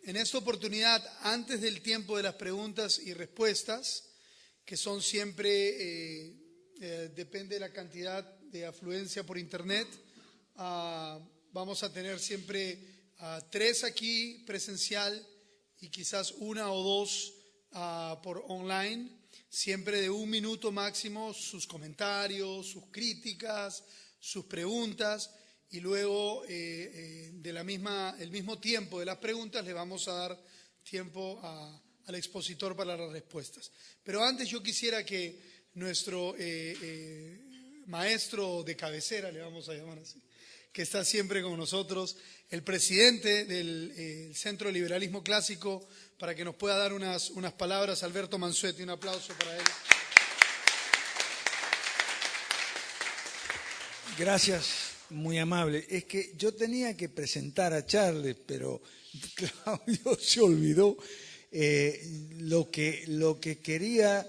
En esta oportunidad, antes del tiempo de las preguntas y respuestas, que son siempre, depende de la cantidad de afluencia por internet, vamos a tener siempre 3 aquí presencial y quizás 1 o 2 por online, siempre de 1 minuto máximo, sus comentarios, sus críticas, sus preguntas, y luego el mismo tiempo de las preguntas le vamos a dar tiempo al expositor para las respuestas. Pero antes yo quisiera que nuestro maestro de cabecera, le vamos a llamar así, que está siempre con nosotros, el presidente del Centro de Liberalismo Clásico, para que nos pueda dar unas palabras, Alberto Mansuetti. Un aplauso para él. Gracias, muy amable. Es que yo tenía que presentar a Charles, pero Claudio se olvidó. Lo que quería,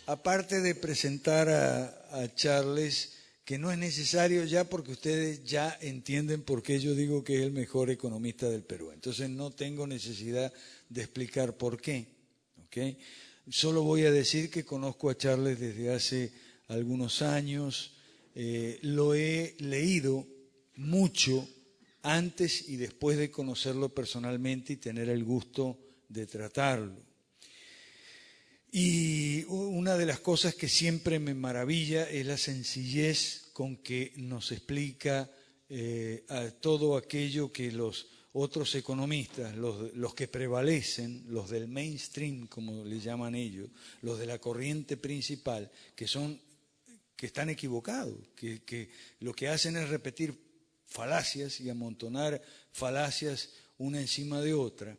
aparte de presentar a Charles, que no es necesario ya porque ustedes ya entienden por qué yo digo que es el mejor economista del Perú. Entonces no tengo necesidad de explicar por qué. ¿Okay? Solo voy a decir que conozco a Charles desde hace algunos años, lo he leído mucho antes y después de conocerlo personalmente y tener el gusto de tratarlo. Y una de las cosas que siempre me maravilla es la sencillez con que nos explica a todo aquello que los otros economistas, los que prevalecen, los del mainstream, como le llaman ellos, los de la corriente principal, que están equivocados, que lo que hacen es repetir falacias y amontonar falacias una encima de otra,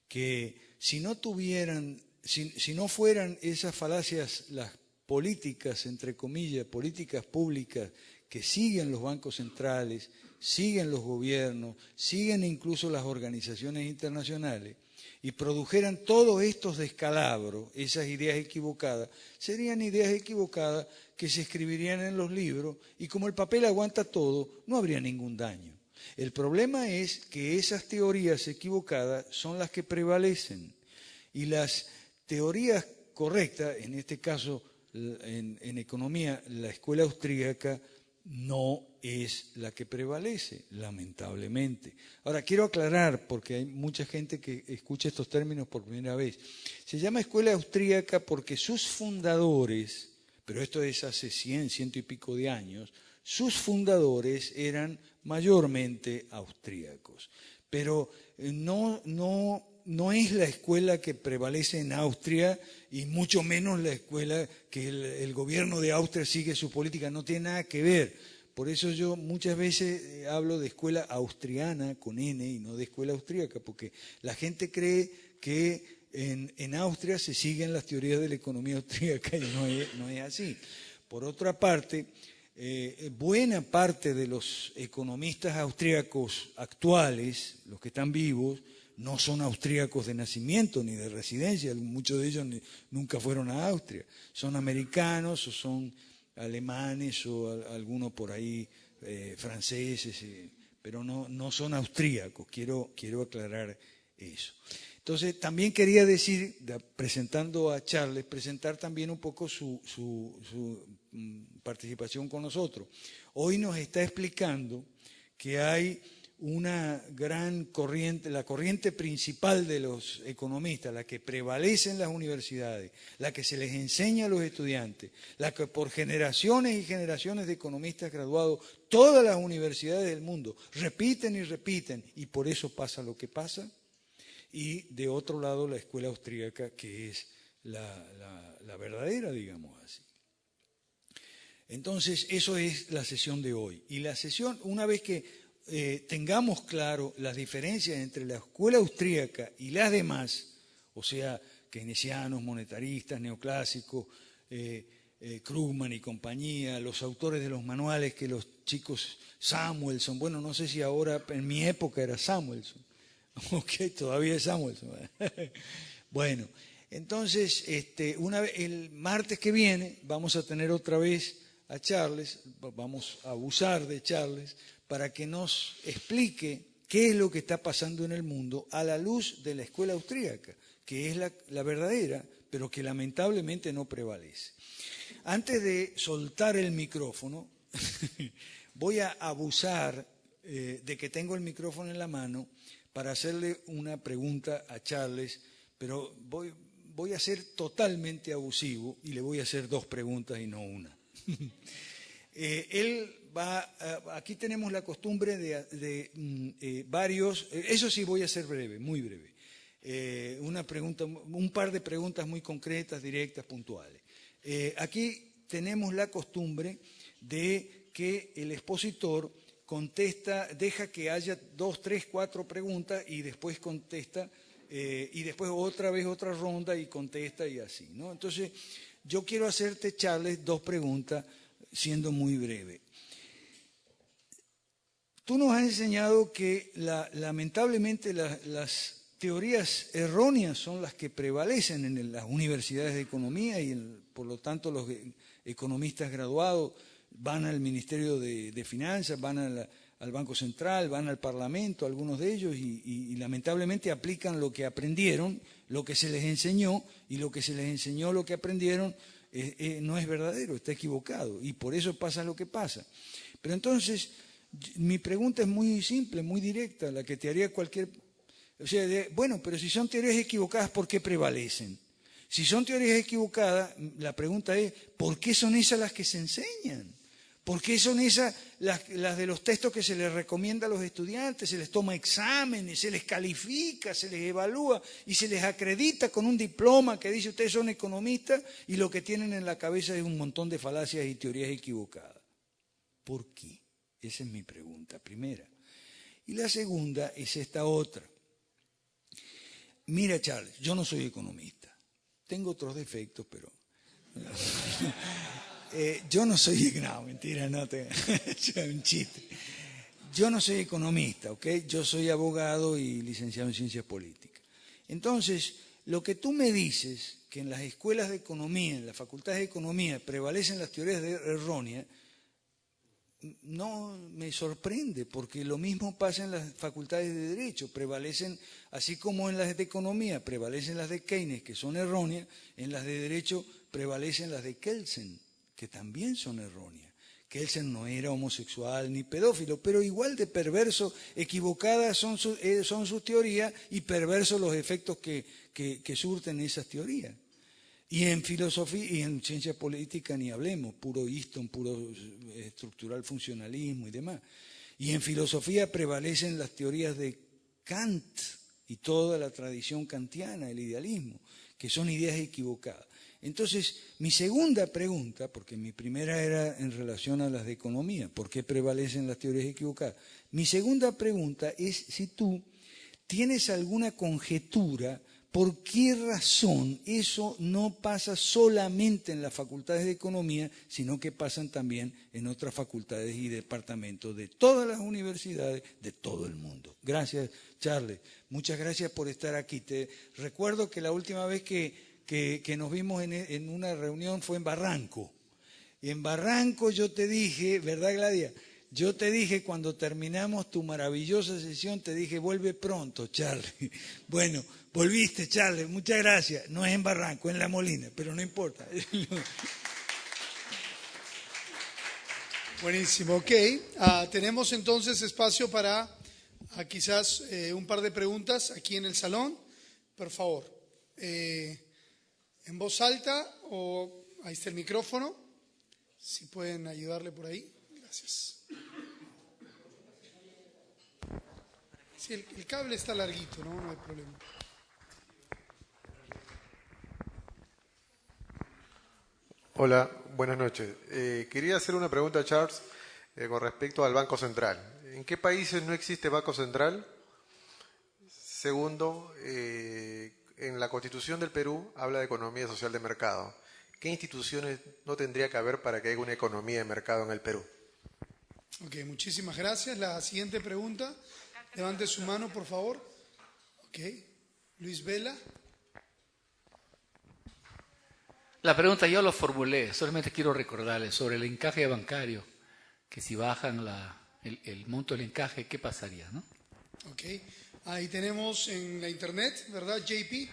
que si no fueran esas falacias las políticas, entre comillas, políticas públicas que siguen los bancos centrales, siguen los gobiernos, siguen incluso las organizaciones internacionales, y produjeran todos estos descalabros, esas ideas equivocadas, serían ideas equivocadas que se escribirían en los libros, y como el papel aguanta todo, no habría ningún daño. El problema es que esas teorías equivocadas son las que prevalecen, y las teorías correctas, en este caso en economía, la escuela austríaca no es la que prevalece, lamentablemente. Ahora, quiero aclarar, porque hay mucha gente que escucha estos términos por primera vez. Se llama escuela austríaca porque sus fundadores, pero esto es hace 100 y pico de años, sus fundadores eran mayormente austríacos. Pero no es la escuela que prevalece en Austria y mucho menos la escuela que el gobierno de Austria sigue su política, no tiene nada que ver. Por eso yo muchas veces hablo de escuela austriana con N y no de escuela austríaca, porque la gente cree que en Austria se siguen las teorías de la economía austríaca y no es así. Por otra parte, buena parte de los economistas austríacos actuales, los que están vivos, no son austríacos de nacimiento ni de residencia, muchos de ellos nunca fueron a Austria, son americanos o son alemanes o algunos por ahí franceses, pero no son austríacos, quiero aclarar eso. Entonces también quería decir, presentando a Charles, presentar también un poco su participación con nosotros. Hoy nos está explicando que hay una gran corriente, la corriente principal de los economistas, la que prevalece en las universidades, la que se les enseña a los estudiantes, la que por generaciones y generaciones de economistas graduados, todas las universidades del mundo repiten y repiten, y por eso pasa lo que pasa. Y de otro lado la escuela austríaca, que es la verdadera, digamos así. Entonces, eso es la sesión de hoy. Y la sesión, una vez que tengamos claro las diferencias entre la escuela austríaca y las demás, o sea, keynesianos, monetaristas, neoclásicos, Krugman y compañía, los autores de los manuales que los chicos, Samuelson, bueno, no sé si ahora, en mi época era Samuelson, ok, todavía es Samuelson. Bueno, entonces, el martes que viene vamos a tener otra vez a Charles, vamos a abusar de Charles, para que nos explique qué es lo que está pasando en el mundo a la luz de la escuela austríaca, que es la verdadera, pero que lamentablemente no prevalece. Antes de soltar el micrófono, voy a abusar de que tengo el micrófono en la mano para hacerle una pregunta a Charles, pero voy a ser totalmente abusivo y le voy a hacer 2 preguntas y no una. Aquí tenemos la costumbre de varios, eso sí voy a ser breve, muy breve. Un par de preguntas muy concretas, directas, puntuales. Aquí tenemos la costumbre de que el expositor contesta, deja que haya 2, 3, 4 preguntas y después contesta, y después otra vez otra ronda y contesta y así, ¿no? Entonces, yo quiero hacerte, Charles, 2 preguntas, siendo muy breve. Tú nos has enseñado que lamentablemente las teorías erróneas son las que prevalecen en las universidades de economía y por lo tanto los economistas graduados van al Ministerio de Finanzas, van al Banco Central, van al Parlamento, algunos de ellos, y lamentablemente aplican lo que aprendieron, lo que se les enseñó, y lo que se les enseñó, lo que aprendieron, no es verdadero, está equivocado, y por eso pasa lo que pasa. Pero entonces, mi pregunta es muy simple, muy directa, la que te haría cualquier... O sea, bueno, pero si son teorías equivocadas, ¿por qué prevalecen? Si son teorías equivocadas, la pregunta es, ¿por qué son esas las que se enseñan? ¿Por qué son esas las de los textos que se les recomienda a los estudiantes? Se les toma exámenes, se les califica, se les evalúa y se les acredita con un diploma que dice ustedes son economistas y lo que tienen en la cabeza es un montón de falacias y teorías equivocadas. ¿Por qué? Esa es mi pregunta primera. Y la segunda es esta otra. Mira, Charles, yo no soy economista. Tengo otros defectos, pero... yo no soy... No, mentira, no te... es un chiste. Yo no soy economista, ¿ok? Yo soy abogado y licenciado en ciencias políticas. Entonces, lo que tú me dices, que en las escuelas de economía, en las facultades de economía, prevalecen las teorías erróneas, no me sorprende, porque lo mismo pasa en las facultades de Derecho, prevalecen, así como en las de Economía, prevalecen las de Keynes, que son erróneas, en las de Derecho prevalecen las de Kelsen, que también son erróneas. Kelsen no era homosexual ni pedófilo, pero igual de perverso, equivocadas son sus teorías y perversos los efectos que surten esas teorías. Y en filosofía y en ciencia política ni hablemos, puro Easton, puro estructural funcionalismo y demás. Y en filosofía prevalecen las teorías de Kant y toda la tradición kantiana, el idealismo, que son ideas equivocadas. Entonces, mi segunda pregunta, porque mi primera era en relación a las de economía, ¿por qué prevalecen las teorías equivocadas? Mi segunda pregunta es si tú tienes alguna conjetura. ¿Por qué razón eso no pasa solamente en las facultades de economía, sino que pasan también en otras facultades y departamentos de todas las universidades de todo el mundo? Gracias, Charles. Muchas gracias por estar aquí. Te recuerdo que la última vez que nos vimos en una reunión fue en Barranco. Y en Barranco yo te dije, ¿verdad, Gladia? Yo te dije cuando terminamos tu maravillosa sesión, te dije, vuelve pronto, Charles. Bueno, volviste, Charles, muchas gracias. No es en Barranco, es en La Molina, pero no importa. Buenísimo, ok. Tenemos entonces espacio para quizás un par de preguntas aquí en el salón. Por favor, en voz alta o ahí está el micrófono. Si pueden ayudarle por ahí. Gracias. Sí, el cable está larguito, ¿no? No hay problema. Hola, buenas noches. Quería hacer una pregunta a Charles con respecto al Banco Central. ¿En qué países no existe Banco Central? Segundo, en la Constitución del Perú habla de economía social de mercado. ¿Qué instituciones no tendría que haber para que haya una economía de mercado en el Perú? Ok, muchísimas gracias. La siguiente pregunta, levante su mano, por favor. Ok, Luis Vela. La pregunta yo lo formulé, solamente quiero recordarles sobre el encaje bancario, que si bajan el monto del encaje, ¿qué pasaría, no? Ok. Ahí tenemos en la internet, ¿verdad, JP?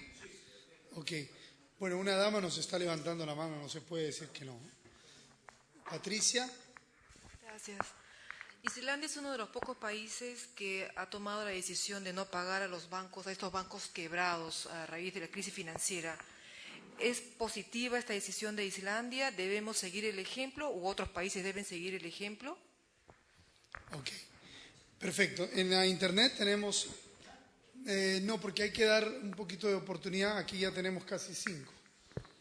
Ok. Bueno, una dama nos está levantando la mano, no se puede decir que no. Patricia. Gracias. Islandia es uno de los pocos países que ha tomado la decisión de no pagar a los bancos, a estos bancos quebrados a raíz de la crisis financiera. ¿Es positiva esta decisión de Islandia? ¿Debemos seguir el ejemplo u otros países deben seguir el ejemplo? Ok. Perfecto. En la internet tenemos... no, porque hay que dar un poquito de oportunidad. Aquí ya tenemos casi 5.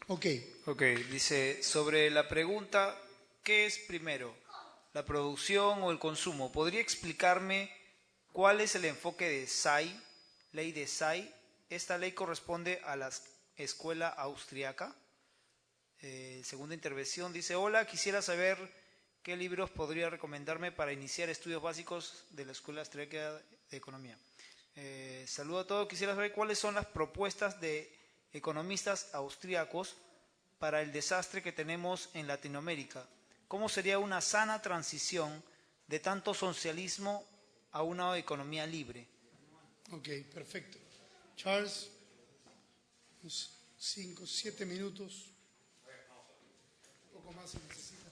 Ok. Ok, dice, sobre la pregunta, ¿qué es primero? ¿La producción o el consumo? ¿Podría explicarme cuál es el enfoque de SAI, ley de SAI? ¿Esta ley corresponde a la escuela austriaca? Segunda intervención, dice, hola, quisiera saber qué libros podría recomendarme para iniciar estudios básicos de la escuela austriaca de economía. Saludo a todos, quisiera saber cuáles son las propuestas de economistas austríacos para el desastre que tenemos en Latinoamérica. ¿Cómo sería una sana transición de tanto socialismo a una economía libre? Ok, perfecto. Charles, 5, 7 minutos. Un poco más se necesita.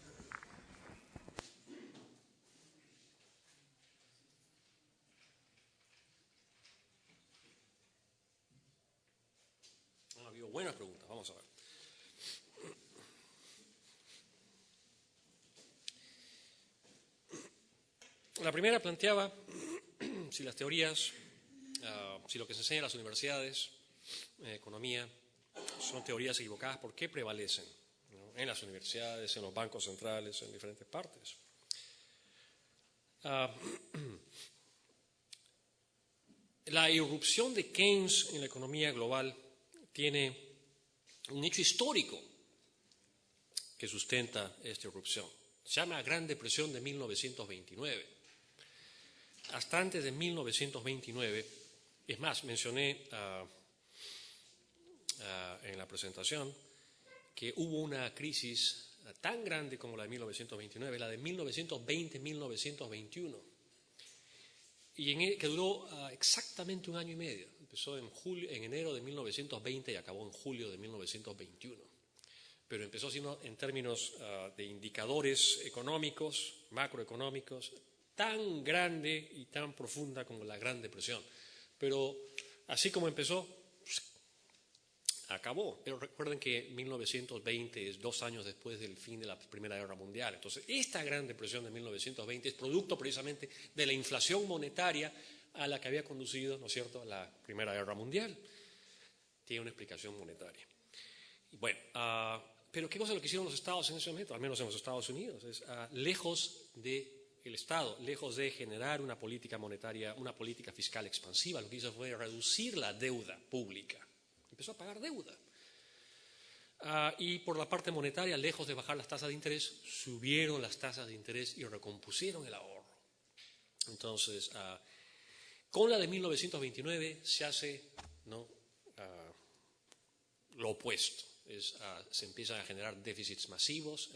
Ha habido buenas preguntas, vamos a ver. La primera planteaba si las teorías, si lo que se enseña en las universidades, economía, son teorías equivocadas, ¿por qué prevalecen? ¿No? En las universidades, en los bancos centrales, en diferentes partes. La irrupción de Keynes en la economía global tiene un hecho histórico que sustenta esta irrupción. Se llama Gran Depresión de 1929. Hasta antes de 1929, es más, mencioné en la presentación que hubo una crisis tan grande como la de 1929, la de 1920-1921, y que duró exactamente un año y medio. Empezó en enero de 1920 y acabó en julio de 1921. Pero empezó siendo en términos de indicadores económicos, macroeconómicos, tan grande y tan profunda como la Gran Depresión. Pero así como empezó, acabó. Pero recuerden que 1920 es 2 años después del fin de la Primera Guerra Mundial. Entonces, esta Gran Depresión de 1920 es producto precisamente de la inflación monetaria a la que había conducido, ¿no es cierto?, la Primera Guerra Mundial. Tiene una explicación monetaria. Y bueno, pero ¿qué cosa es lo que hicieron los estados en ese momento? Al menos en los Estados Unidos. Es lejos del Estado, lejos de generar una política monetaria, una política fiscal expansiva, lo que hizo fue reducir la deuda pública. Empezó a pagar deuda. Y por la parte monetaria, lejos de bajar las tasas de interés, subieron las tasas de interés y recompusieron el ahorro. Entonces, con la de 1929 se hace lo opuesto. Se empiezan a generar déficits masivos.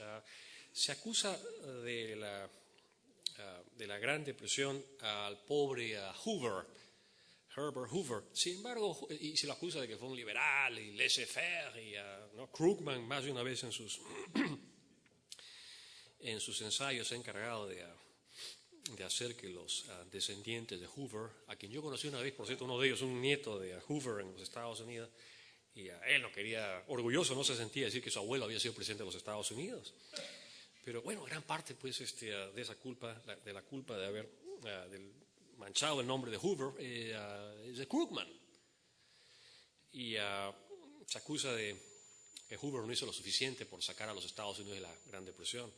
Se acusa de la Gran Depresión al pobre Hoover, Herbert Hoover. Sin embargo, y se lo acusa de que fue un liberal y laissez-faire, y Krugman más de una vez en sus ensayos se ha encargado de hacer que los descendientes de Hoover, a quien yo conocí una vez, por cierto, uno de ellos, un nieto de Hoover en los Estados Unidos, y él no quería, orgulloso no se sentía decir que su abuelo había sido presidente de los Estados Unidos. Pero bueno, gran parte pues de esa culpa, de la culpa de haber manchado el nombre de Hoover, es de Krugman. Y se acusa de que Hoover no hizo lo suficiente por sacar a los Estados Unidos de la Gran Depresión.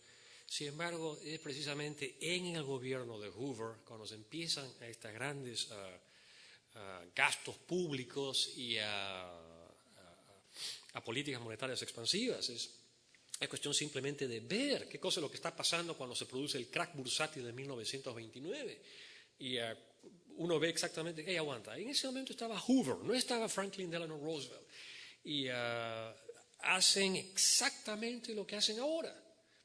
Sin embargo, es precisamente en el gobierno de Hoover cuando se empiezan estos grandes gastos públicos y a políticas monetarias expansivas. Es cuestión simplemente de ver qué cosa es lo que está pasando cuando se produce el crack bursátil de 1929. Y uno ve exactamente, hey, aguanta, en ese momento estaba Hoover, no estaba Franklin Delano Roosevelt. Y hacen exactamente lo que hacen ahora.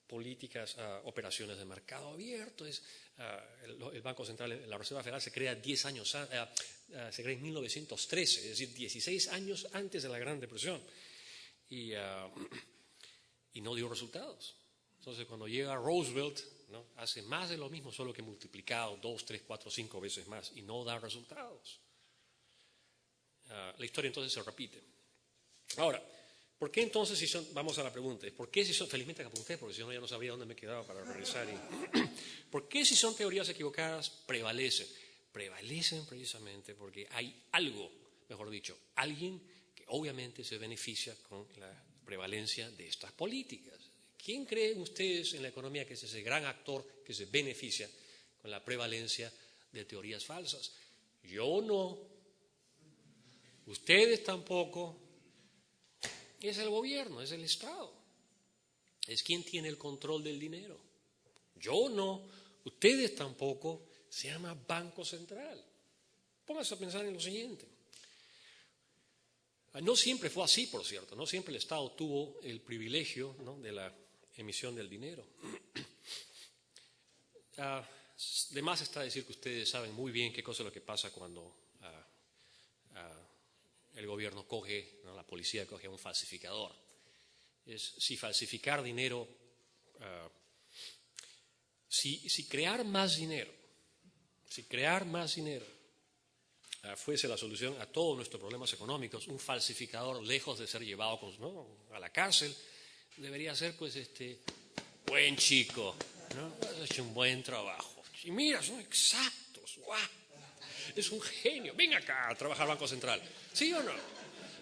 políticas, operaciones de mercado abierto. El Banco Central, la Reserva Federal se crea 10 años, se crea en 1913, es decir, 16 años antes de la Gran Depresión. Y no dio resultados. Entonces, cuando llega Roosevelt, ¿no?, hace más de lo mismo, solo que multiplicado 2, 3, 4, 5 veces más, y no da resultados. La historia entonces se repite. Ahora, ¿por qué entonces, vamos a la pregunta, ¿por qué si son, felizmente que apunté, porque si no ya no sabría dónde me quedaba para regresar, ¿por qué si son teorías equivocadas prevalecen? Prevalecen precisamente porque hay algo, mejor dicho, alguien que obviamente se beneficia con la prevalencia de estas políticas. ¿Quién creen ustedes en la economía que es ese gran actor que se beneficia con la prevalencia de teorías falsas? Yo no. Ustedes tampoco. Es el gobierno, es el Estado. Es quien tiene el control del dinero. Yo no. Ustedes tampoco. Se llama Banco Central. Pónganse a pensar en lo siguiente. No siempre fue así, por cierto. No siempre el Estado tuvo el privilegio, ¿no?, de la emisión del dinero. De más está decir que ustedes saben muy bien qué cosa es lo que pasa cuando el gobierno coge, ¿no?, la policía coge a un falsificador. Si falsificar dinero, si crear más dinero fuese la solución a todos nuestros problemas económicos, un falsificador, lejos de ser llevado, ¿no?, a la cárcel, debería ser, pues, buen chico, ¿no?, has hecho un buen trabajo. Y mira, son exactos, ¡guau! Es un genio, ven acá a trabajar Banco Central, ¿sí o no?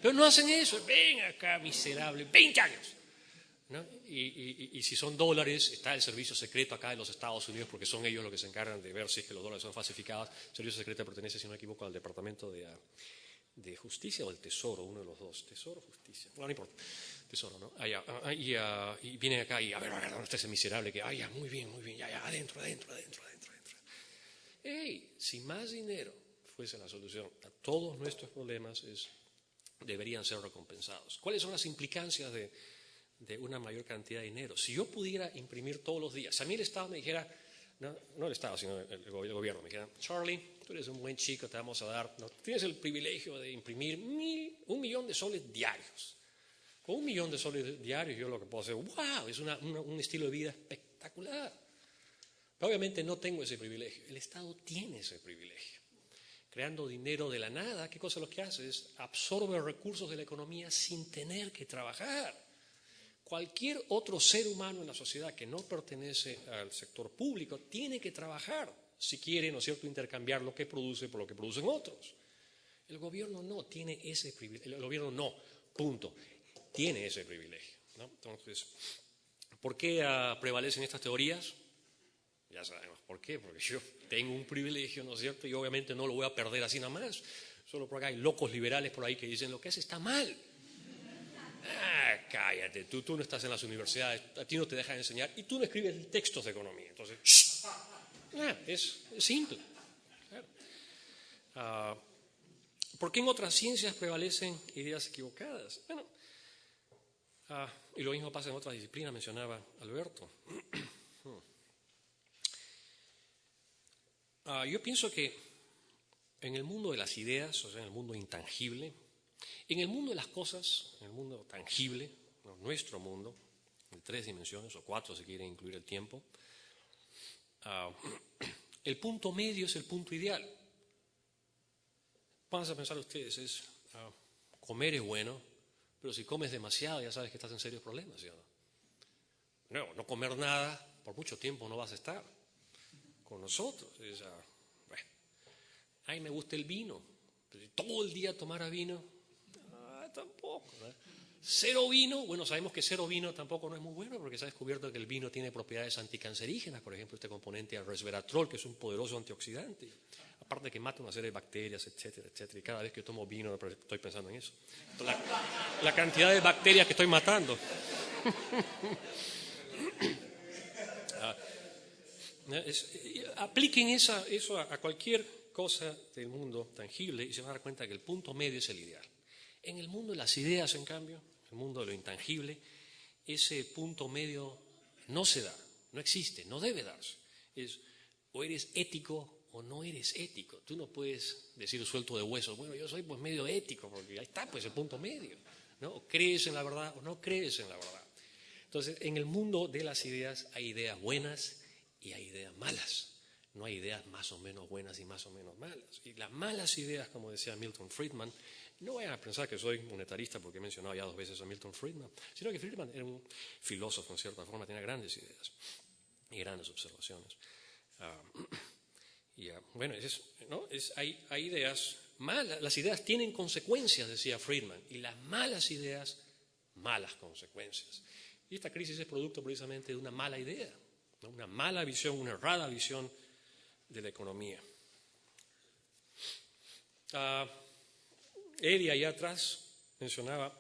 Pero no hacen eso, ven acá, miserable, 20 años. ¿No? Y si son dólares, está el servicio secreto acá en los Estados Unidos, porque son ellos los que se encargan de ver si es que los dólares son falsificados. El servicio secreto pertenece, si no me equivoco, al Departamento de Justicia o el Tesoro, uno de los dos. Tesoro, Justicia, bueno, no importa. Tesoro, ¿no? Y vienen acá y, a ver, ¿dónde está ese miserable? Que, ya, muy bien, ya, adentro. ¡Ey! Si más dinero fuese la solución a todos nuestros problemas, deberían ser recompensados. ¿Cuáles son las implicancias de una mayor cantidad de dinero? Si yo pudiera imprimir todos los días, si a mí el Estado me dijera, no el Estado, sino el gobierno me dijera, Charlie, tú eres un buen chico, te vamos a dar, ¿no?, tienes el privilegio de imprimir 1 millón de soles diarios. Con 1 millón de soles diarios yo lo que puedo hacer, wow, es un estilo de vida espectacular. Pero obviamente no tengo ese privilegio. El Estado tiene ese privilegio. Creando dinero de la nada, ¿qué cosa lo que hace? Es absorbe recursos de la economía sin tener que trabajar. Cualquier otro ser humano en la sociedad que no pertenece al sector público tiene que trabajar si quiere, ¿no es cierto?, intercambiar lo que produce por lo que producen otros. El gobierno no tiene ese privilegio. El gobierno no, punto. Tiene ese privilegio, ¿no? Entonces, ¿por qué prevalecen estas teorías? Ya sabemos por qué, porque yo tengo un privilegio, ¿no es cierto?, y obviamente no lo voy a perder así nada más. Solo porque hay locos liberales por ahí que dicen lo que hace está mal. Cállate, tú no estás en las universidades, a ti no te dejan enseñar y tú no escribes textos de economía. Entonces, es simple. Claro. ¿Por qué en otras ciencias prevalecen ideas equivocadas? Bueno, y lo mismo pasa en otras disciplinas, mencionaba Alberto. Yo pienso que en el mundo de las ideas, o sea, en el mundo intangible, en el mundo de las cosas, en el mundo tangible, ¿no?, nuestro mundo, en 3 dimensiones, o 4 si quieren incluir el tiempo, el punto medio es el punto ideal. Pónganse a pensar ustedes, comer es bueno, pero si comes demasiado ya sabes que estás en serios problemas, ¿sí o no? No comer nada, por mucho tiempo no vas a estar con nosotros. A mí me gusta el vino, pero si todo el día tomara vino, tampoco, ¿no? Cero vino, bueno, sabemos que cero vino tampoco no es muy bueno, porque se ha descubierto que el vino tiene propiedades anticancerígenas, por ejemplo, este componente resveratrol, que es un poderoso antioxidante, aparte de que mata una serie de bacterias, etcétera, etcétera, y cada vez que tomo vino estoy pensando en eso, la cantidad de bacterias que estoy matando. Apliquen eso a cualquier cosa del mundo tangible y se van a dar cuenta que el punto medio es el ideal. En el mundo de las ideas, en cambio, el mundo de lo intangible, ese punto medio no se da, no existe, no debe darse. Es o eres ético o no eres ético. Tú no puedes decir suelto de huesos, bueno, yo soy pues medio ético, porque ahí está pues el punto medio, ¿no? O crees en la verdad o no crees en la verdad. Entonces, en el mundo de las ideas hay ideas buenas y hay ideas malas. No hay ideas más o menos buenas y más o menos malas. Y las malas ideas, como decía Milton Friedman, no vayan a pensar que soy monetarista porque he mencionado ya 2 veces a Milton Friedman, sino que Friedman era un filósofo, en cierta forma, tenía grandes ideas y grandes observaciones. Bueno, ¿no? Hay ideas malas. Las ideas tienen consecuencias, decía Friedman, y las malas ideas, malas consecuencias. Y esta crisis es producto precisamente de una mala idea, ¿no? Una mala visión, una errada visión de la economía. Eddie allá atrás mencionaba,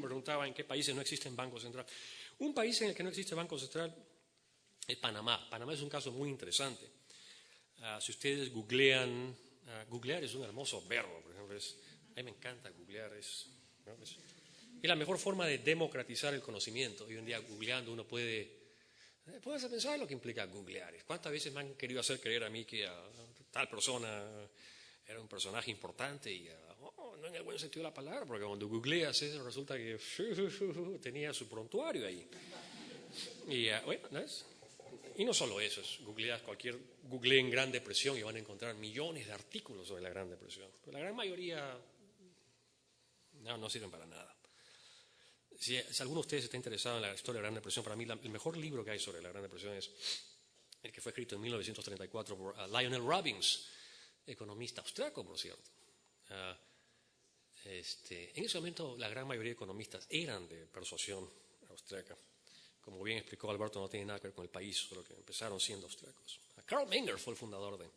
preguntaba en qué países no existen bancos centrales. Un país en el que no existe banco central es Panamá. Panamá es un caso muy interesante. Si ustedes googlean, googlear es un hermoso verbo, por ejemplo, a mí me encanta googlear, es la mejor forma de democratizar el conocimiento. Hoy en día googleando uno puedes pensar lo que implica googlear. ¿Cuántas veces me han querido hacer creer a mí que tal persona era un personaje importante y no en el buen sentido de la palabra, porque cuando googleas eso resulta que tenía su prontuario ahí. Y bueno, ¿no es? Y no solo eso, googleen Gran Depresión y van a encontrar millones de artículos sobre la Gran Depresión. Pero la gran mayoría no sirven para nada. Si alguno de ustedes está interesado en la historia de la Gran Depresión, para mí el mejor libro que hay sobre la Gran Depresión es el que fue escrito en 1934 por Lionel Robbins, economista austriaco, por cierto. En ese momento la gran mayoría de economistas eran de persuasión austriaca. Como bien explicó Alberto, no tiene nada que ver con el país, solo que empezaron siendo austriacos. Karl Menger fue el fundador de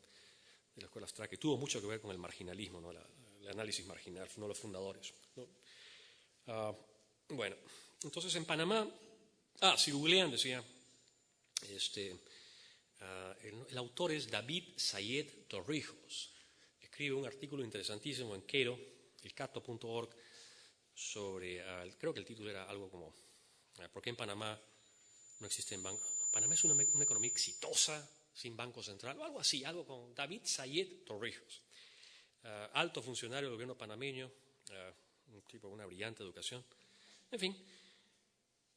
la escuela austriaca y tuvo mucho que ver con el marginalismo, ¿no? El análisis marginal, fue uno de los fundadores, ¿no? Bueno, entonces en Panamá, si googlean, decía, el autor es David Sayed Torrijos. Escribe un artículo interesantísimo en Cato, elcato.org, sobre, creo que el título era algo como, ¿por qué en Panamá no existen bancos? Panamá es una economía exitosa sin banco central, o algo así, algo con David Sayed Torrijos, alto funcionario del gobierno panameño, un tipo con una brillante educación, en fin.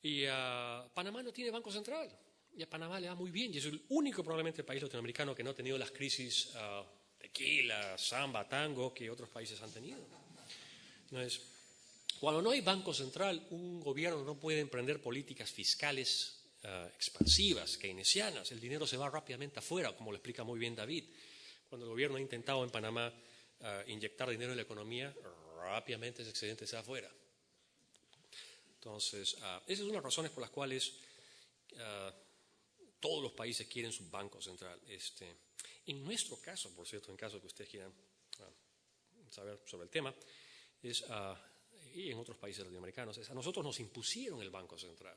Y Panamá no tiene banco central, y a Panamá le va muy bien, y es el único probablemente país latinoamericano que no ha tenido las crisis tequila, samba, tango que otros países han tenido. Entonces, cuando no hay banco central, un gobierno no puede emprender políticas fiscales expansivas, keynesianas. El dinero se va rápidamente afuera, como lo explica muy bien David. Cuando el gobierno ha intentado en Panamá inyectar dinero en la economía, rápidamente ese excedente se va afuera. Entonces, esas son las razones por las cuales todos los países quieren su banco central. En nuestro caso, por cierto, en caso que ustedes quieran saber sobre el tema, y en otros países latinoamericanos, a nosotros nos impusieron el Banco Central.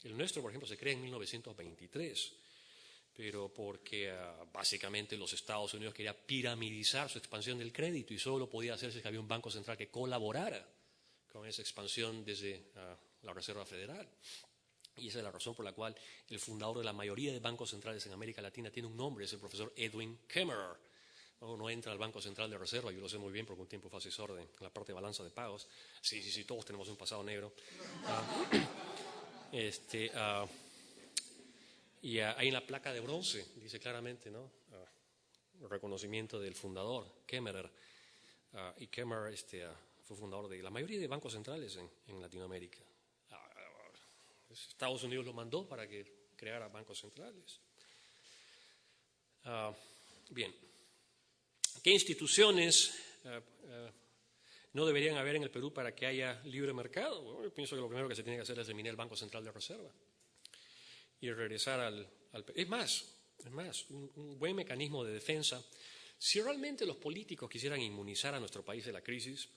El nuestro, por ejemplo, se crea en 1923, pero porque básicamente los Estados Unidos querían piramidizar su expansión del crédito y solo podía hacerse que había un Banco Central que colaborara con esa expansión desde la Reserva Federal. Y esa es la razón por la cual el fundador de la mayoría de bancos centrales en América Latina tiene un nombre, es el profesor Edwin Kemmerer. Uno entra al Banco Central de Reserva, yo lo sé muy bien porque un tiempo fue asesor de la parte de balanza de pagos. Sí, todos tenemos un pasado negro. Y ahí en la placa de bronce dice claramente, ¿no? El reconocimiento del fundador, Kemmerer. Y Kemmerer fue fundador de la mayoría de bancos centrales en Latinoamérica. Estados Unidos lo mandó para que creara bancos centrales. Bien. ¿Qué instituciones no deberían haber en el Perú para que haya libre mercado? Bueno, yo pienso que lo primero que se tiene que hacer es eliminar el Banco Central de Reserva y regresar al Es más, un buen mecanismo de defensa. Si realmente los políticos quisieran inmunizar a nuestro país de la crisis,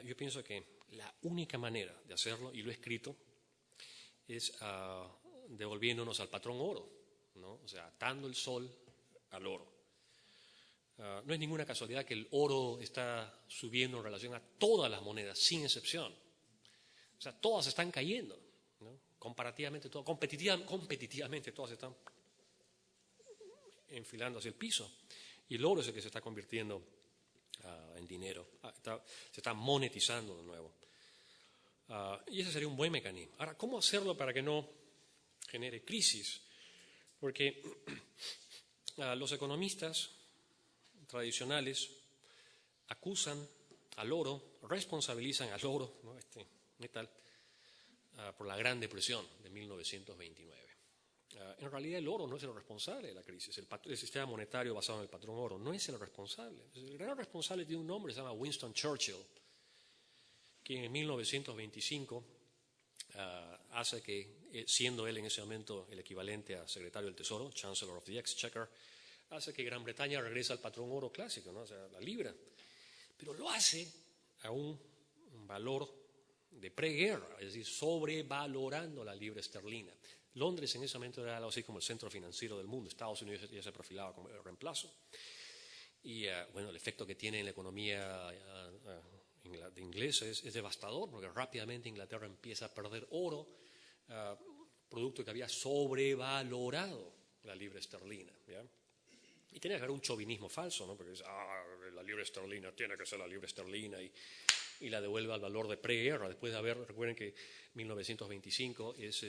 yo pienso que la única manera de hacerlo, y lo he escrito, es devolviéndonos al patrón oro, ¿no? O sea, atando el sol al oro. No es ninguna casualidad que el oro está subiendo en relación a todas las monedas, sin excepción. O sea, todas están cayendo, ¿no? comparativamente, competitivamente todas están enfilando hacia el piso. Y el oro es el que se está convirtiendo en dinero, se está monetizando de nuevo. Y ese sería un buen mecanismo. Ahora, ¿cómo hacerlo para que no genere crisis? Porque los economistas tradicionales acusan al oro, responsabilizan al oro, ¿no? Este metal, por la Gran Depresión de 1929. En realidad el oro no es el responsable de la crisis, el sistema monetario basado en el patrón oro no es el responsable. El gran responsable tiene un nombre, se llama Winston Churchill, que en 1925 hace que, siendo él en ese momento el equivalente a secretario del Tesoro, Chancellor of the Exchequer, hace que Gran Bretaña regrese al patrón oro clásico, ¿no? O sea, la libra. Pero lo hace a un valor de preguerra, es decir, sobrevalorando la libra esterlina. Londres en ese momento era algo así como el centro financiero del mundo, Estados Unidos ya se perfilaba como el reemplazo. Y bueno, el efecto que tiene en la economía de inglesa es devastador, porque rápidamente Inglaterra empieza a perder oro, producto que había sobrevalorado la libra esterlina, ¿ya? Y tiene que haber un chauvinismo falso, ¿no? Porque la libra esterlina tiene que ser la libra esterlina y la devuelve al valor de preguerra. Después de recuerden que 1925 es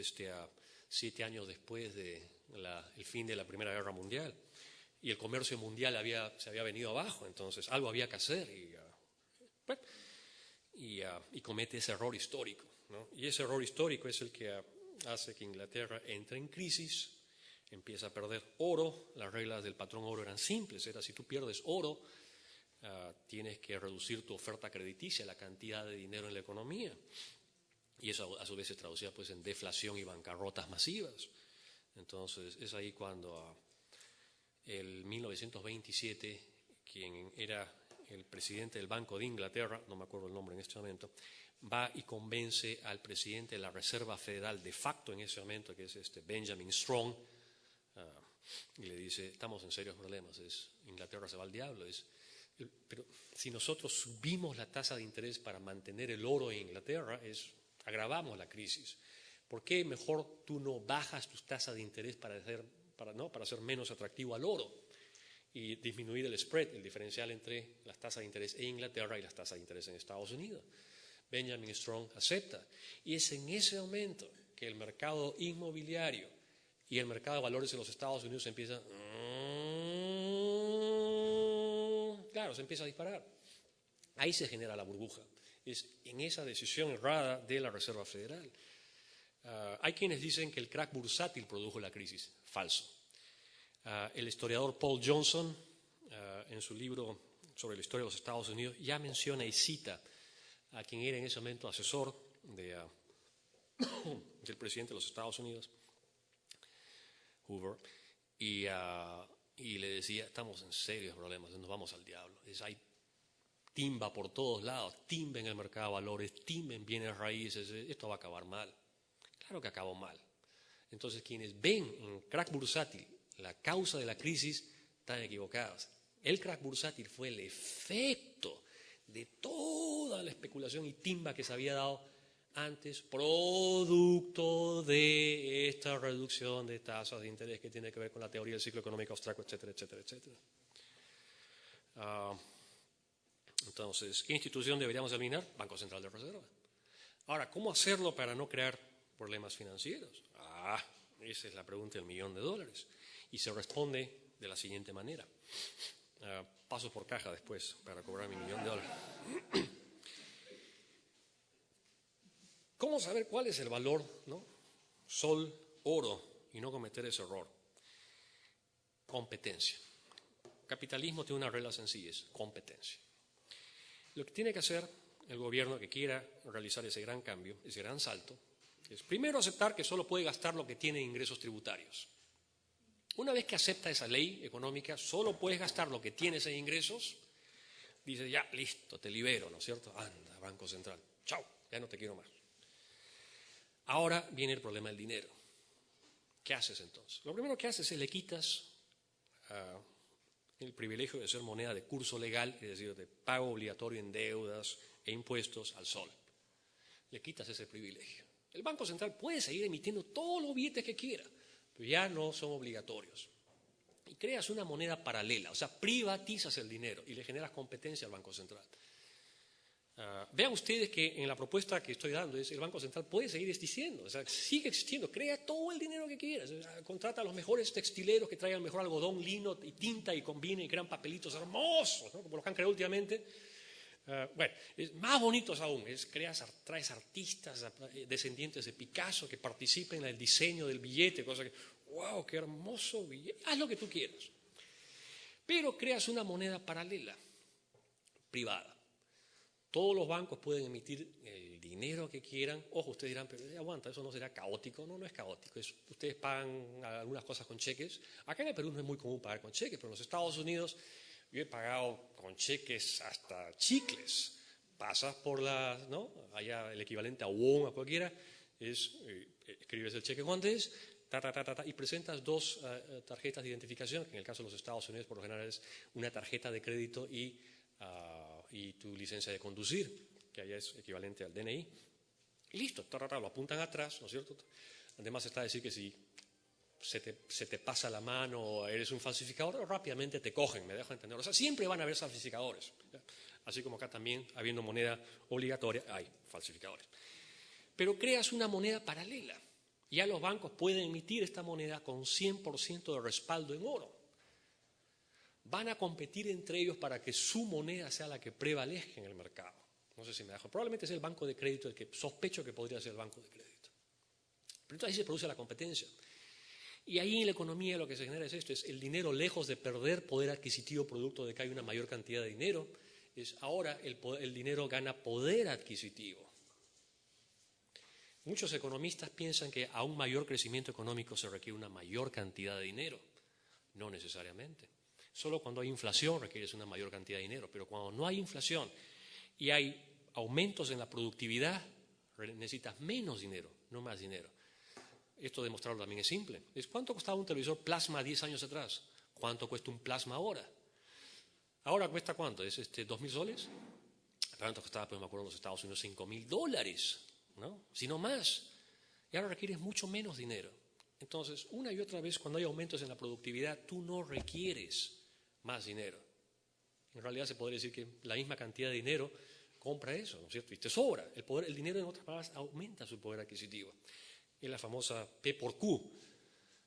7 años después del fin de la Primera Guerra Mundial. Y el comercio mundial se había venido abajo, entonces algo había que hacer y comete ese error histórico, ¿no? Y ese error histórico es el que hace que Inglaterra entre en crisis, empieza a perder oro. Las reglas del patrón oro eran simples, era si tú pierdes oro, tienes que reducir tu oferta crediticia, la cantidad de dinero en la economía. Y eso a su vez se traducía pues en deflación y bancarrotas masivas. Entonces es ahí cuando el 1927, quien era el presidente del Banco de Inglaterra, no me acuerdo el nombre en este momento, va y convence al presidente de la Reserva Federal de facto en ese momento, que es Benjamin Strong, y le dice, estamos en serios problemas, Inglaterra se va al diablo. Pero si nosotros subimos la tasa de interés para mantener el oro en Inglaterra, agravamos la crisis. ¿Por qué mejor tú no bajas tus tasas de interés para hacer menos atractivo al oro y disminuir el spread, el diferencial entre las tasas de interés en Inglaterra y las tasas de interés en Estados Unidos? Benjamin Strong acepta. Y es en ese momento que el mercado inmobiliario y el mercado de valores en los Estados Unidos se empieza a disparar. Ahí se genera la burbuja. Es en esa decisión errada de la Reserva Federal. Hay quienes dicen que el crack bursátil produjo la crisis. Falso. El historiador Paul Johnson, en su libro sobre la historia de los Estados Unidos, ya menciona y cita a quien era en ese momento asesor del presidente de los Estados Unidos, Hoover, y le decía, estamos en serios problemas, nos vamos al diablo. Hay timba por todos lados, timba en el mercado de valores, timba en bienes raíces, esto va a acabar mal. Claro que acabó mal. Entonces quienes ven en crack bursátil la causa de la crisis están equivocados. El crack bursátil fue el efecto de toda la especulación y timba que se había dado antes, producto de esta reducción de tasas de interés que tiene que ver con la teoría del ciclo económico austriaco, etcétera, etcétera, etcétera. Entonces, ¿qué institución deberíamos eliminar? Banco Central de Reserva. Ahora, ¿cómo hacerlo para no crear problemas financieros? Esa es la pregunta del $1.000.000. Y se responde de la siguiente manera. Paso por caja después para cobrar mi $1.000.000. ¿Cómo saber cuál es el valor, ¿no? Sol, oro, y no cometer ese error? Competencia. Capitalismo tiene una regla sencilla, es competencia. Lo que tiene que hacer el gobierno que quiera realizar ese gran cambio, ese gran salto, es primero aceptar que solo puede gastar lo que tiene ingresos tributarios. Una vez que acepta esa ley económica, solo puedes gastar lo que tienes en ingresos, dice ya, listo, te libero, ¿no es cierto? Anda, Banco Central, chao, ya no te quiero más. Ahora viene el problema del dinero. ¿Qué haces entonces? Lo primero que haces es le quitas el privilegio de ser moneda de curso legal, es decir, de pago obligatorio en deudas e impuestos al sol. Le quitas ese privilegio. El Banco Central puede seguir emitiendo todos los billetes que quiera, pero ya no son obligatorios. Y creas una moneda paralela, o sea, privatizas el dinero y le generas competencia al Banco Central. Vean ustedes que en la propuesta que estoy dando es el Banco Central puede seguir existiendo, o sea, sigue existiendo, crea todo el dinero que quieras, o sea, contrata a los mejores textileros que traigan mejor algodón, lino y tinta y combinen y crean papelitos hermosos, ¿no? Como los que han creado últimamente. Bueno, es más bonitos aún, traes artistas descendientes de Picasso que participen en el diseño del billete, cosa que, wow, qué hermoso billete, haz lo que tú quieras. Pero creas una moneda paralela, privada. Todos los bancos pueden emitir el dinero que quieran. Ojo, ustedes dirán, pero aguanta, ¿eso no será caótico? No, no es caótico. Ustedes pagan algunas cosas con cheques. Acá en el Perú no es muy común pagar con cheques, pero en los Estados Unidos yo he pagado con cheques hasta chicles. Pasas por ¿no? Allá el equivalente a won, a cualquiera, escribes el cheque cuando es, y presentas dos tarjetas de identificación, que en el caso de los Estados Unidos por lo general es una tarjeta de crédito y tu licencia de conducir, que allá es equivalente al DNI. Y listo, lo apuntan atrás, ¿no es cierto? Además está a decir que si se te pasa la mano o eres un falsificador, rápidamente te cogen, me dejo entender. O sea, siempre van a haber falsificadores. ¿Ya? Así como acá también, habiendo moneda obligatoria, hay falsificadores. Pero creas una moneda paralela. Ya los bancos pueden emitir esta moneda con 100% de respaldo en oro. Van a competir entre ellos para que su moneda sea la que prevalezca en el mercado. No sé si me dejo. Probablemente es el banco de crédito el que sospecho que podría ser el banco de crédito. Pero entonces ahí se produce la competencia. Y ahí en la economía lo que se genera es esto, es el dinero lejos de perder poder adquisitivo producto de que hay una mayor cantidad de dinero, es ahora el dinero gana poder adquisitivo. Muchos economistas piensan que a un mayor crecimiento económico se requiere una mayor cantidad de dinero. No necesariamente. Solo cuando hay inflación requieres una mayor cantidad de dinero, pero cuando no hay inflación y hay aumentos en la productividad, necesitas menos dinero, no más dinero. Esto demostrarlo también es simple. ¿Cuánto costaba un televisor plasma 10 años atrás? ¿Cuánto cuesta un plasma ahora? ¿Ahora cuesta cuánto? ¿Es 2.000 soles? ¿Cuánto costaba, pues me acuerdo, en los Estados Unidos? $5.000, ¿no? Si no más. Y ahora requieres mucho menos dinero. Entonces, una y otra vez, cuando hay aumentos en la productividad, tú no requieres más dinero. En realidad se podría decir que la misma cantidad de dinero compra eso, ¿no es cierto? Y te sobra. El dinero, en otras palabras, aumenta su poder adquisitivo. Es la famosa P por Q.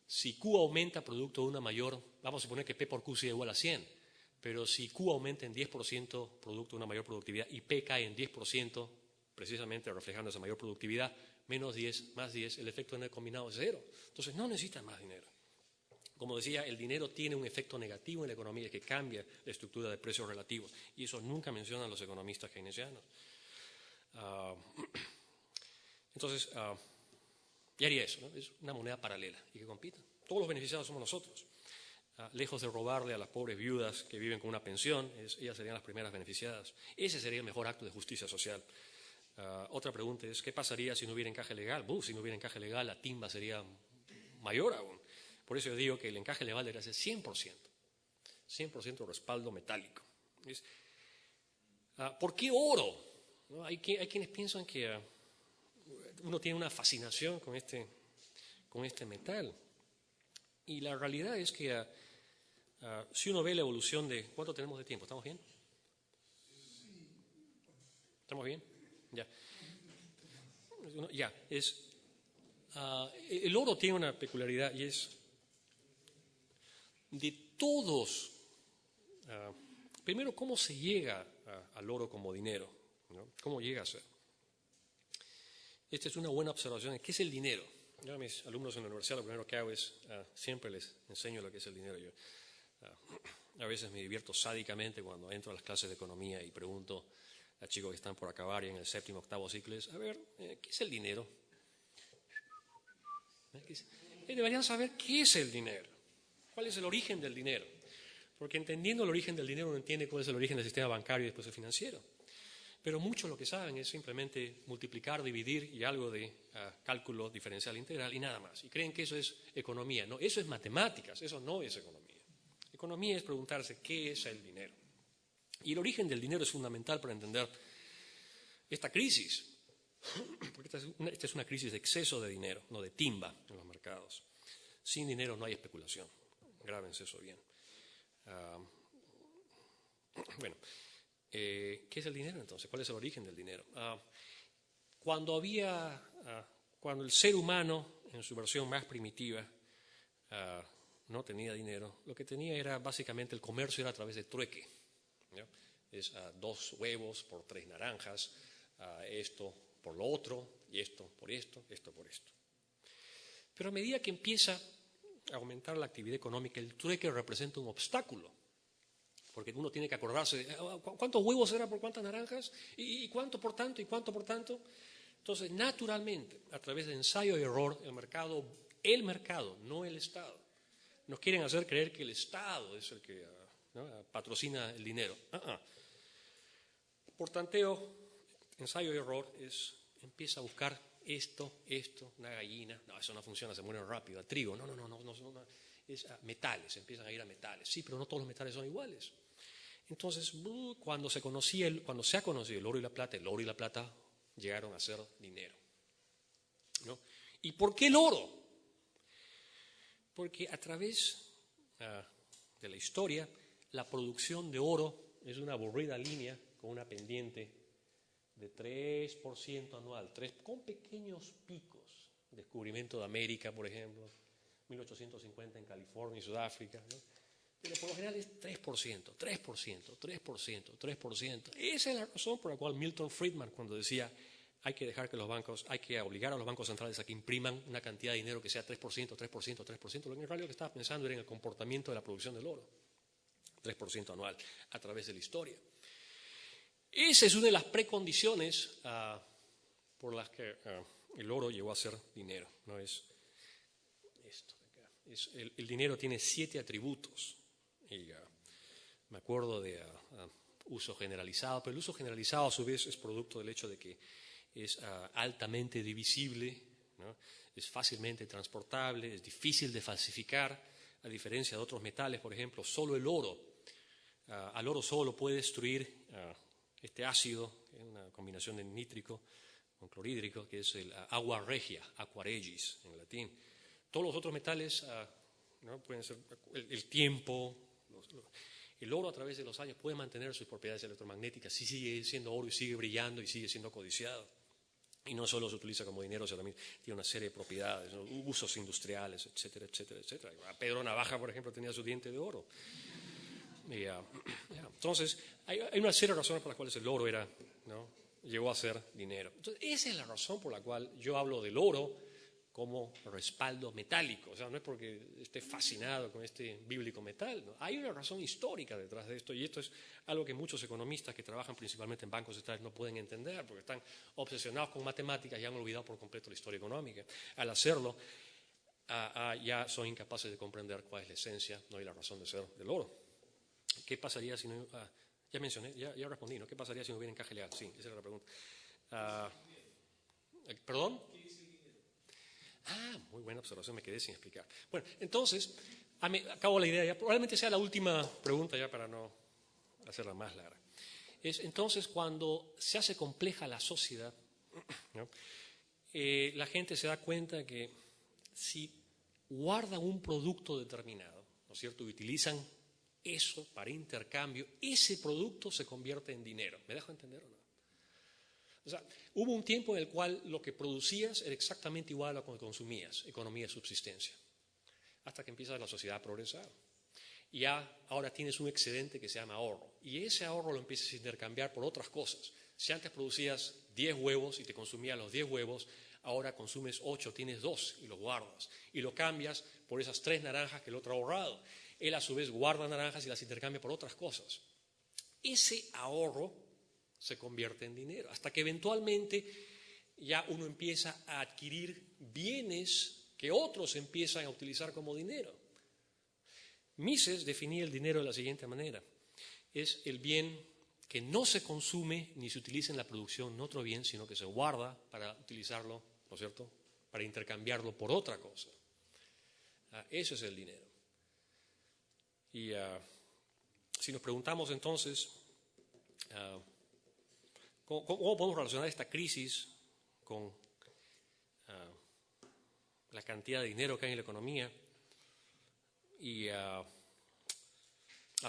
Si Q aumenta producto de una mayor, vamos a suponer que P por Q sea igual a 100, pero si Q aumenta en 10% producto de una mayor productividad y P cae en 10%, precisamente reflejando esa mayor productividad, menos 10, más 10, el efecto en el combinado es 0. Entonces no necesitas más dinero. Como decía, el dinero tiene un efecto negativo en la economía que cambia la estructura de precios relativos, y eso nunca mencionan los economistas keynesianos. Entonces, y haría eso, ¿no? Es una moneda paralela y que compita. Todos los beneficiados somos nosotros. Lejos de robarle a las pobres viudas que viven con una pensión, ellas serían las primeras beneficiadas. Ese sería el mejor acto de justicia social. Otra pregunta es, ¿qué pasaría si no hubiera encaje legal? Si no hubiera encaje legal, la timba sería mayor aún. Por eso yo digo que el encaje legal debería ser 100% respaldo metálico. ¿Por qué oro? ¿No? Hay quienes piensan que uno tiene una fascinación con este metal. Y la realidad es que si uno ve la evolución de... ¿Cuánto tenemos de tiempo? ¿Estamos bien? ¿Estamos bien? Ya. El oro tiene una peculiaridad y es de todos. Primero, ¿cómo se llega al oro como dinero? ¿No? ¿Cómo llega a ser? Esta es una buena observación. ¿Qué es el dinero? Yo a mis alumnos en la universidad lo primero que hago es, siempre les enseño lo que es el dinero. Yo a veces me divierto sádicamente cuando entro a las clases de economía y pregunto a chicos que están por acabar y en el 7º, 8º ciclos, a ver, ¿qué es el dinero? Deberían saber qué es el dinero, cuál es el origen del dinero, porque entendiendo el origen del dinero uno entiende cuál es el origen del sistema bancario y después el financiero. Pero muchos lo que saben es simplemente multiplicar, dividir y algo de cálculo diferencial integral y nada más. Y creen que eso es economía. No, eso es matemáticas, eso no es economía. Economía es preguntarse qué es el dinero. Y el origen del dinero es fundamental para entender esta crisis. Porque esta es una crisis de exceso de dinero, no de timba en los mercados. Sin dinero no hay especulación. Grábense eso bien. Bueno, ¿qué es el dinero entonces? ¿Cuál es el origen del dinero? Cuando el ser humano, en su versión más primitiva, no tenía dinero, lo que tenía era básicamente el comercio era a través de trueque. ¿Ya? Es 2 huevos por 3 naranjas, esto por lo otro, y esto por esto, esto por esto. Pero a medida que empieza a aumentar la actividad económica, el trueque representa un obstáculo, porque uno tiene que acordarse, ¿cuántos huevos era por cuántas naranjas? ¿Y cuánto por tanto? ¿Y cuánto por tanto? Entonces, naturalmente, a través de ensayo y error, el mercado, no el Estado. Nos quieren hacer creer que el Estado es el que patrocina el dinero. Por tanteo, ensayo y error empieza a buscar esto, una gallina. No, eso no funciona, se mueren rápido. A trigo, no. Es metales, empiezan a ir a metales. Sí, pero no todos los metales son iguales. Entonces, cuando se ha conocido el oro y la plata llegaron a ser dinero, ¿no? ¿Y por qué el oro? Porque a través de la historia, la producción de oro es una aburrida línea con una pendiente de 3% anual, con pequeños picos. Descubrimiento de América, por ejemplo, 1850 en California y Sudáfrica, ¿no? Pero por lo general es 3%. Esa es la razón por la cual Milton Friedman, cuando decía hay que obligar a los bancos centrales a que impriman una cantidad de dinero que sea 3%, lo que en realidad lo que estaba pensando era en el comportamiento de la producción del oro, 3% anual, a través de la historia. Esa es una de las precondiciones por las que el oro llegó a ser dinero, no es esto de acá. El dinero tiene 7 atributos. Y me acuerdo de uso generalizado, pero el uso generalizado a su vez es producto del hecho de que es altamente divisible, ¿no? Es fácilmente transportable, es difícil de falsificar, a diferencia de otros metales, por ejemplo, solo el oro. Al oro solo lo puede destruir este ácido, una combinación de nítrico con clorhídrico, que es el agua regia, aqua regis en latín. Todos los otros metales ¿no? Pueden ser el tiempo. El oro a través de los años puede mantener sus propiedades electromagnéticas, sí sigue siendo oro y sigue brillando y sigue siendo codiciado. Y no solo se utiliza como dinero, sino también tiene una serie de propiedades, ¿no? Usos industriales, etcétera. Pedro Navaja, por ejemplo, tenía su diente de oro. Entonces, hay una serie de razones por las cuales el oro llegó a ser dinero. Entonces, esa es la razón por la cual yo hablo del oro como respaldo metálico. O sea, no es porque esté fascinado con este bíblico metal, ¿no? Hay una razón histórica detrás de esto, y esto es algo que muchos economistas que trabajan principalmente en bancos centrales no pueden entender, porque están obsesionados con matemáticas y han olvidado por completo la historia económica. Al hacerlo, ya son incapaces de comprender cuál es la esencia, ¿no? Y la razón de ser del oro. ¿Qué pasaría si no... ya mencioné, ya respondí, ¿no? ¿Qué pasaría si no hubiera encaje legal? Sí, esa era la pregunta. ¿Perdón? Muy buena observación, me quedé sin explicar. Bueno, entonces, acabo la idea ya. Probablemente sea la última pregunta ya para no hacerla más larga. Es entonces cuando se hace compleja la sociedad, ¿no? La gente se da cuenta que si guardan un producto determinado, ¿no es cierto?, y utilizan eso para intercambio, ese producto se convierte en dinero. ¿Me dejo entender o no? O sea, hubo un tiempo en el cual lo que producías era exactamente igual a lo que consumías, economía de subsistencia, hasta que empieza la sociedad a progresar. Y ya ahora tienes un excedente que se llama ahorro, y ese ahorro lo empiezas a intercambiar por otras cosas. Si antes producías 10 huevos y te consumías los 10 huevos, ahora consumes 8, tienes 2 y los guardas, y lo cambias por esas 3 naranjas que el otro ha ahorrado. Él a su vez guarda naranjas y las intercambia por otras cosas. Ese ahorro se convierte en dinero, hasta que eventualmente ya uno empieza a adquirir bienes que otros empiezan a utilizar como dinero. Mises definía el dinero de la siguiente manera: es el bien que no se consume ni se utiliza en la producción de otro bien, sino que se guarda para utilizarlo, ¿no es cierto?, para intercambiarlo por otra cosa. Eso es el dinero. Y si nos preguntamos entonces, ¿cómo podemos relacionar esta crisis con la cantidad de dinero que hay en la economía y a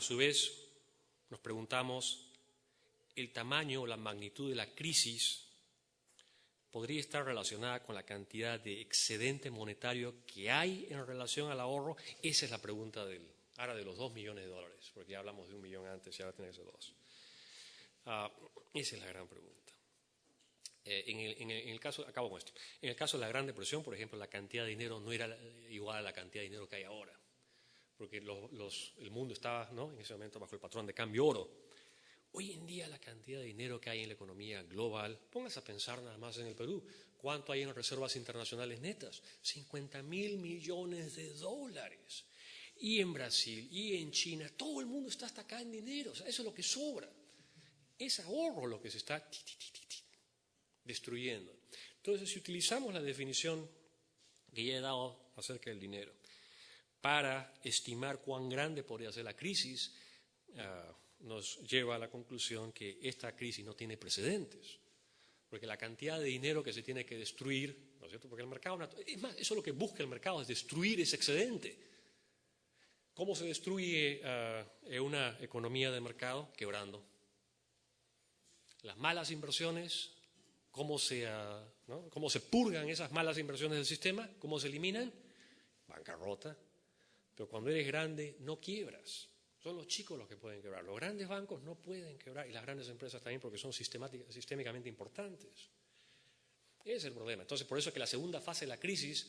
su vez nos preguntamos el tamaño o la magnitud de la crisis podría estar relacionada con la cantidad de excedente monetario que hay en relación al ahorro. Esa es la pregunta ahora de los $2 millones, porque ya hablamos de 1 millón antes y ahora tiene que ser 2. Esa es la gran pregunta. En el caso, acabo con esto. En el caso de la Gran Depresión, por ejemplo, la cantidad de dinero no era igual a la cantidad de dinero que hay ahora, porque el mundo estaba, ¿no?, en ese momento bajo el patrón de cambio oro. Hoy en día la cantidad de dinero que hay en la economía global, póngase a pensar nada más en el Perú, ¿cuánto hay en reservas internacionales netas? $50.000 millones. Y en Brasil, y en China, todo el mundo está hasta acá en dinero, o sea, eso es lo que sobra. Es ahorro lo que se está destruyendo. Entonces, si utilizamos la definición que ya he dado acerca del dinero para estimar cuán grande podría ser la crisis, nos lleva a la conclusión que esta crisis no tiene precedentes, porque la cantidad de dinero que se tiene que destruir, ¿no es cierto? Porque el mercado, es más, eso es lo que busca el mercado, es destruir ese excedente. ¿Cómo se destruye una economía de mercado? Quebrando. Las malas inversiones, ¿cómo se purgan esas malas inversiones del sistema? ¿Cómo se eliminan? Bancarrota. Pero cuando eres grande no quiebras. Son los chicos los que pueden quebrar. Los grandes bancos no pueden quebrar y las grandes empresas también porque son sistémicamente importantes. Ese es el problema. Entonces, por eso es que la segunda fase de la crisis,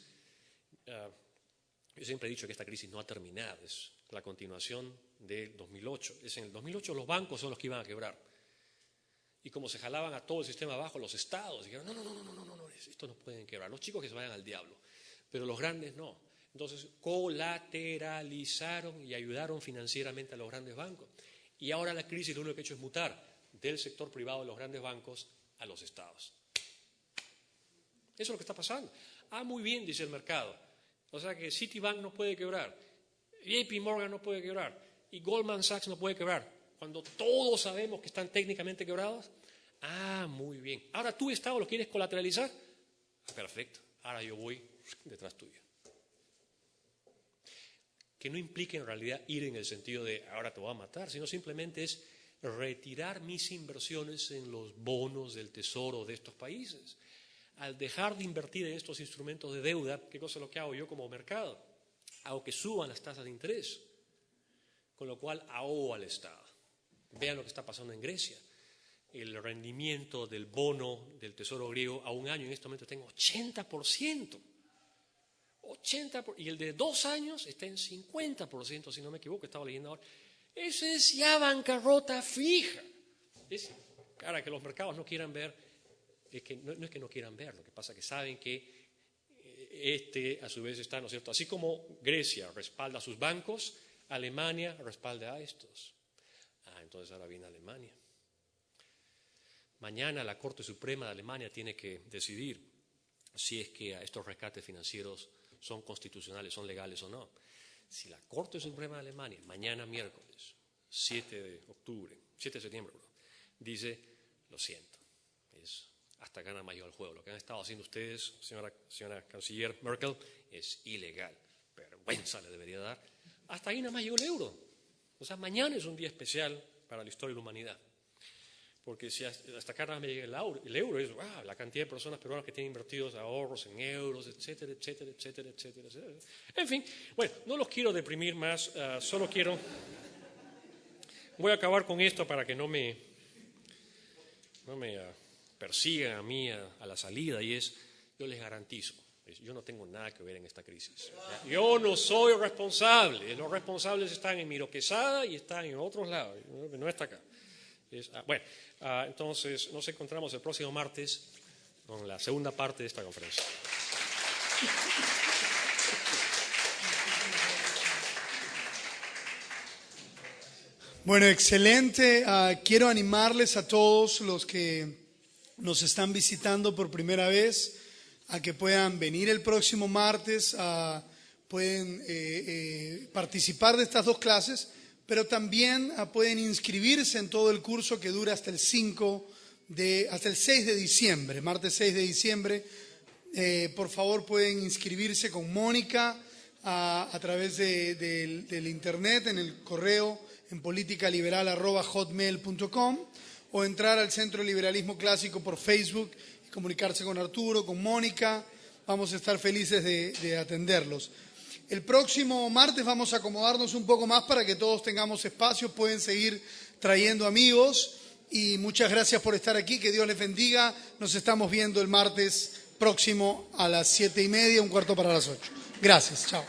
yo siempre he dicho que esta crisis no ha terminado, es la continuación del 2008. En el 2008 los bancos son los que iban a quebrar. Y como se jalaban a todo el sistema abajo, los estados dijeron, no, esto no pueden quebrar. Los chicos que se vayan al diablo, pero los grandes no. Entonces colateralizaron y ayudaron financieramente a los grandes bancos. Y ahora la crisis lo único que ha hecho es mutar del sector privado de los grandes bancos a los estados. Eso es lo que está pasando. Muy bien, dice el mercado. O sea que Citibank no puede quebrar, JP Morgan no puede quebrar y Goldman Sachs no puede quebrar. Cuando todos sabemos que están técnicamente quebrados. Muy bien. Ahora tú, Estado, ¿lo quieres colateralizar? Perfecto. Ahora yo voy detrás tuyo. Que no implique en realidad ir en el sentido de ahora te voy a matar, sino simplemente es retirar mis inversiones en los bonos del tesoro de estos países. Al dejar de invertir en estos instrumentos de deuda, ¿qué cosa es lo que hago yo como mercado? Hago que suban las tasas de interés, con lo cual ahogo al Estado. Vean lo que está pasando en Grecia. El rendimiento del bono del tesoro griego a un año en este momento está en 80%. Y el de 2 años está en 50%, si no me equivoco, estaba leyendo ahora. Eso es ya bancarrota fija. Ahora, que los mercados no quieran ver, no es que no quieran ver, lo que pasa es que saben que a su vez está, ¿no es cierto? Así como Grecia respalda a sus bancos, Alemania respalda a estos. Entonces ahora viene Alemania. Mañana la Corte Suprema de Alemania tiene que decidir si es que estos rescates financieros son constitucionales, son legales o no. Si la Corte Suprema de Alemania, mañana miércoles, 7 de septiembre, dice, lo siento, hasta acá nada más yo al juego. Lo que han estado haciendo ustedes, señora canciller Merkel, es ilegal. Vergüenza le debería dar. Hasta ahí nada más llegó el euro. O sea, mañana es un día especial para la historia de la humanidad. Porque si hasta acá nada más llega el euro, es la cantidad de personas peruanas que tienen invertidos ahorros en euros, etcétera. En fin, bueno, no los quiero deprimir más, solo quiero... Voy a acabar con esto para que no me persigan a mí a la salida, y yo les garantizo, yo no tengo nada que ver en esta crisis. Yo no soy responsable, los responsables están en Miro Quesada y están en otros lados, no está acá. Entonces nos encontramos el próximo martes con la segunda parte de esta conferencia. Bueno, excelente. Quiero animarles a todos los que nos están visitando por primera vez a que puedan venir el próximo martes, pueden participar de estas 2 clases, pero también pueden inscribirse en todo el curso que dura hasta el 5 hasta el 6 de diciembre, martes 6 de diciembre. Por favor, pueden inscribirse con Mónica a través del internet, en el correo en politicaliberal@hotmail.com, o entrar al Centro de Liberalismo Clásico por Facebook y comunicarse con Arturo, con Mónica. Vamos a estar felices de atenderlos. El próximo martes vamos a acomodarnos un poco más para que todos tengamos espacio. Pueden seguir trayendo amigos y muchas gracias por estar aquí. Que Dios les bendiga. Nos estamos viendo el martes próximo a las 7:30, 7:15 para las 8. Gracias. Chao.